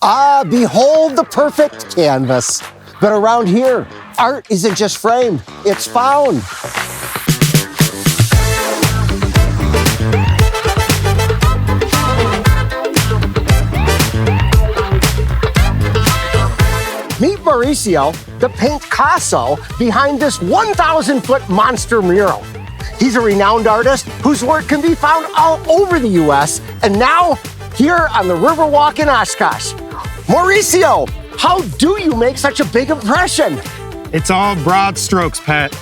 Ah, behold the perfect canvas. But around here, art isn't just framed, it's found. Meet Mauricio, the Picasso behind this 1,000-foot monster mural. He's a renowned artist whose work can be found all over the U.S. and now here on the Riverwalk in Oshkosh. Mauricio, how do you make such a big impression? It's all broad strokes, Pat.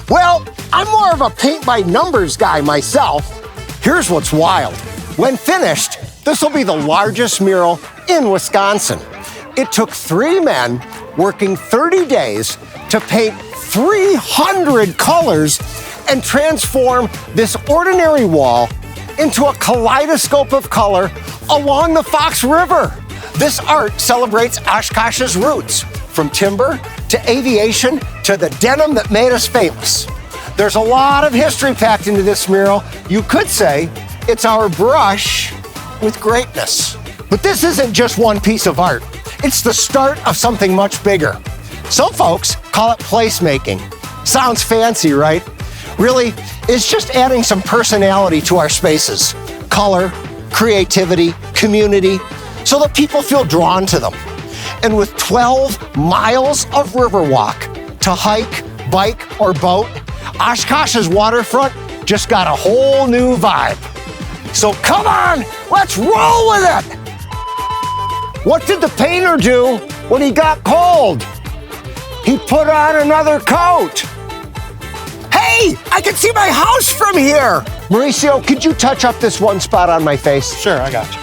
Well, I'm more of a paint-by-numbers guy myself. Here's what's wild. When finished, this will be the largest mural in Wisconsin. It took 3 men working 30 days to paint 300 colors and transform this ordinary wall into a kaleidoscope of color along the Fox River. This art celebrates Oshkosh's roots, from timber to aviation to the denim that made us famous. There's a lot of history packed into this mural. You could say it's our brush with greatness. But this isn't just one piece of art. It's the start of something much bigger. Some folks call it placemaking. Sounds fancy, right? Really, it's just adding some personality to our spaces. Color, creativity, community, so that people feel drawn to them. And with 12 miles of Riverwalk to hike, bike, or boat, Oshkosh's waterfront just got a whole new vibe. So come on, let's roll with it! What did the painter do when he got cold? He put on another coat. Hey, I can see my house from here! Mauricio, could you touch up this one spot on my face? Sure, I got you.